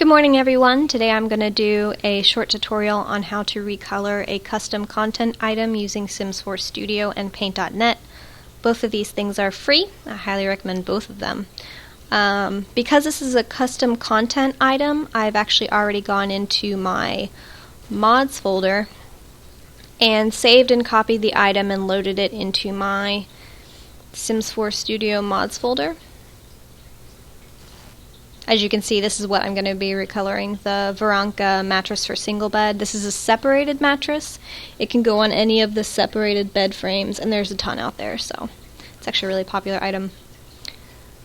Good morning everyone. Today I'm going to do a short tutorial on how to recolor a custom content item using Sims 4 Studio and Paint.net. Both of these things are free. I highly recommend both of them. Because this is a custom content item, I've actually already gone into my mods folder and saved and copied the item and loaded it into my Sims 4 Studio mods folder. As you can see, this is what I'm going to be recoloring, the Veranka mattress for single bed. This is a separated mattress. It can go on any of the separated bed frames, and there's a ton out there, so it's actually a really popular item.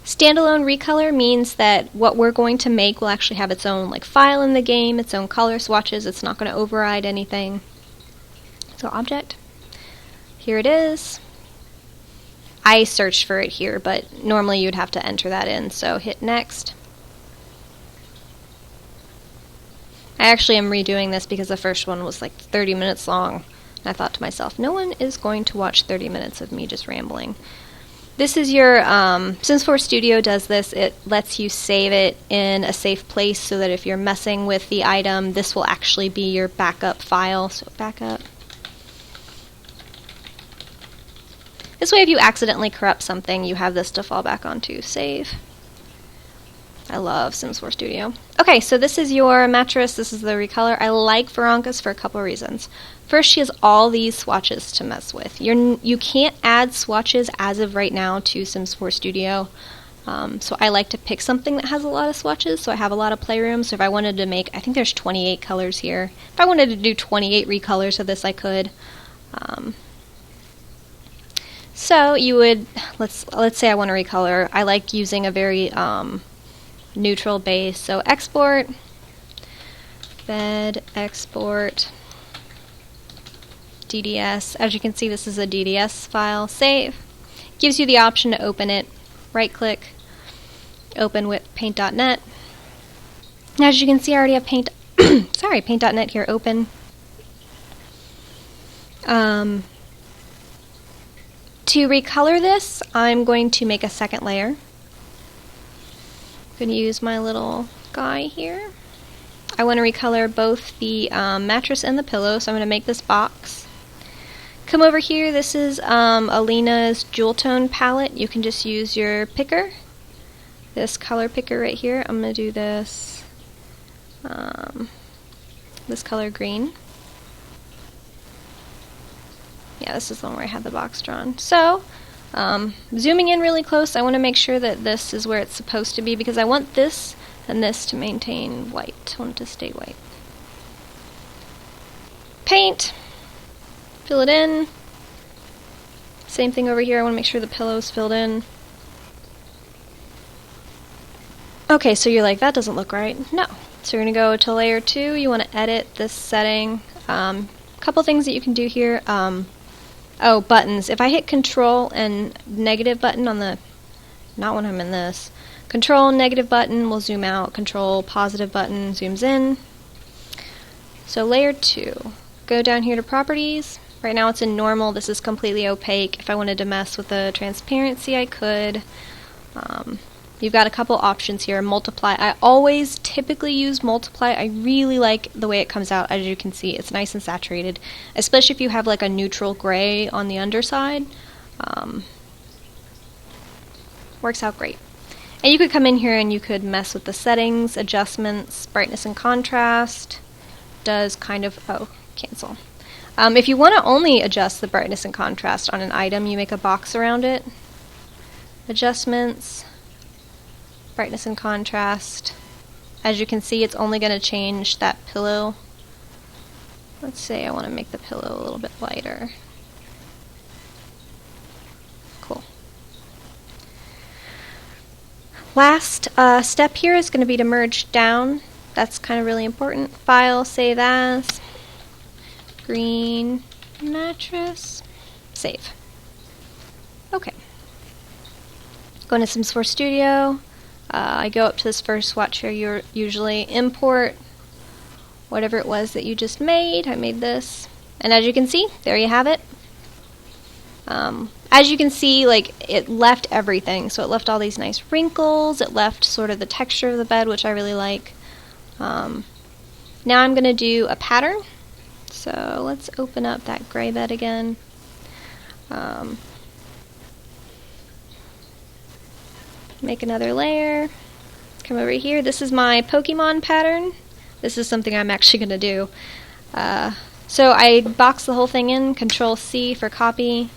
Standalone recolor means that what we're going to make will actually have its own file in the game, its own color swatches. It's not going to override anything. So object, here it is. I searched for it here, but normally you'd have to enter that in, so hit next. I actually am redoing this because the first one was 30 minutes long. And I thought to myself, no one is going to watch 30 minutes of me just rambling. This is your, Sims 4 Studio does this. It lets you save it in a safe place so that if you're messing with the item, this will actually be your backup file. So backup. This way if you accidentally corrupt something, you have this to fall back onto. Save. I love Sims 4 Studio. Okay, so this is your mattress. This is the recolor. I like Veranka's for a couple reasons. First, she has all these swatches to mess with. You can't add swatches as of right now to Sims 4 Studio. So I like to pick something that has a lot of swatches, so I have a lot of playroom. So if I wanted to make, I think there's 28 colors here. If I wanted to do 28 recolors of this, I could. So you would, let's say I want to recolor. I like using a very neutral base. So export, bed, export, DDS. As you can see, this is a DDS file. Save. Gives you the option to open it. Right click, open with Paint.net. As you can see, I already have Paint.net here open. To recolor this, I'm going to make a second layer. I'm going to use my little guy here. I want to recolor both the mattress and the pillow, so I'm going to make this box. Come over here. This is Alina's Jewel Tone palette. You can just use your picker, this color picker right here. I'm going to do this, this color green. Yeah, this is the one where I had the box drawn. So, zooming in really close, I want to make sure that this is where it's supposed to be because I want this and this to maintain white. I want it to stay white. Paint. Fill it in. Same thing over here. I want to make sure the pillow is filled in. Okay, so you're like, that doesn't look right. No. So you're going to go to layer 2. You want to edit this setting. Couple things that you can do here. Oh, buttons. If I hit Control and negative button on the, not when I'm in this, Control negative button will zoom out, Control positive button zooms in. So layer 2. Go down here to properties. Right now it's in normal. This is completely opaque. If I wanted to mess with the transparency, I could. You've got a couple options here. Multiply. I always typically use multiply. I really like the way it comes out. As you can see, it's nice and saturated, especially if you have a neutral gray on the underside. Works out great. And you could come in here and you could mess with the settings, adjustments, brightness and contrast. Does kind of, oh, cancel. If you want to only adjust the brightness and contrast on an item, you make a box around it. Adjustments. Brightness and contrast. As you can see, it's only going to change that pillow. Let's say I want to make the pillow a little bit lighter. Cool. Last step here is going to be to merge down. That's kind of really important. File, save as, green mattress, save. Okay. Going to Sims 4 Studio. I go up to this first swatch here. You usually import whatever it was that you just made. I made this. And as you can see, there you have it. As you can see, it left everything. So it left all these nice wrinkles. It left sort of the texture of the bed, which I really like. Now I'm going to do a pattern. So let's open up that gray bed again. Make another layer. Come over here. This is my Pokemon pattern. This is something I'm actually going to do. So I box the whole thing in. Control C for copy.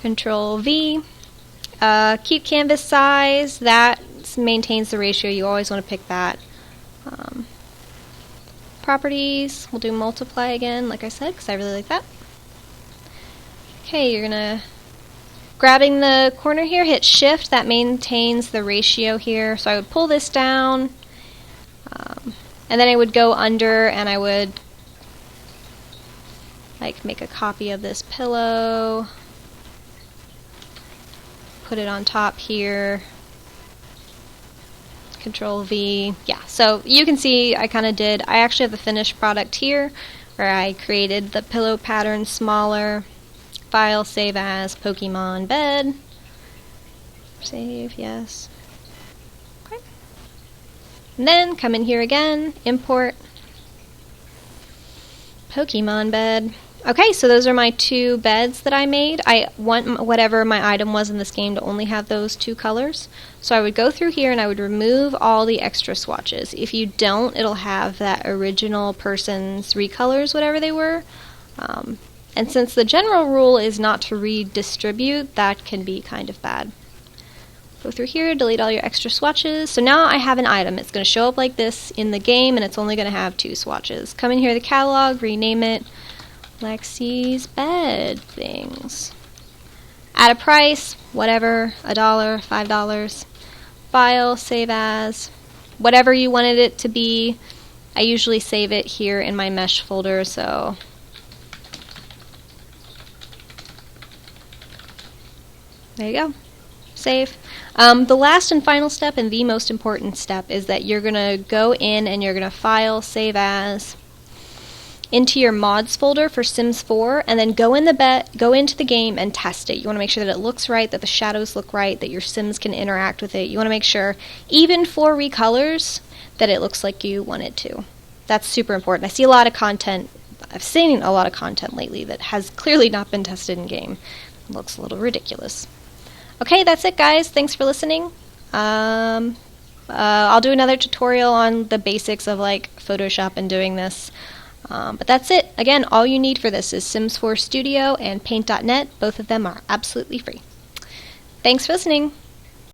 Control V. Keep canvas size. That maintains the ratio. You always want to pick that. Properties. We'll do multiply again, like I said, because I really like that. Okay, you're gonna grabbing the corner here, hit shift. That maintains the ratio here. So I would pull this down, and then I would go under, and I would like make a copy of this pillow. Put it on top here. Control V. Yeah, so you can see I actually have the finished product here where I created the pillow pattern smaller. File, save as, Pokemon bed. Save, yes. Okay. And then come in here again, import Pokemon bed. Okay, so those are my two beds that I made. I want whatever my item was in this game to only have those two colors. So I would go through here and I would remove all the extra swatches. If you don't, it'll have that original person's recolors, whatever they were. And since the general rule is not to redistribute, that can be kind of bad. Go through here, delete all your extra swatches. So now I have an item. It's going to show up like this in the game, and it's only going to have two swatches. Come in here, the catalog, rename it Lexi's bed things. Add a price, whatever, $1, $5. File, save as, whatever you wanted it to be. I usually save it here in my mesh folder, so there you go. Save. The last and final step, and the most important step, is that you're going to go in and you're going to file, save as, into your mods folder for Sims 4, and then go into the game and test it. You want to make sure that it looks right, that the shadows look right, that your Sims can interact with it. You want to make sure, even for recolors, that it looks like you want it to. That's super important. I've seen a lot of content lately that has clearly not been tested in game. It looks a little ridiculous. Okay, that's it, guys. Thanks for listening. I'll do another tutorial on the basics of like Photoshop and doing this. But that's it. Again, all you need for this is Sims 4 Studio and Paint.net. Both of them are absolutely free. Thanks for listening.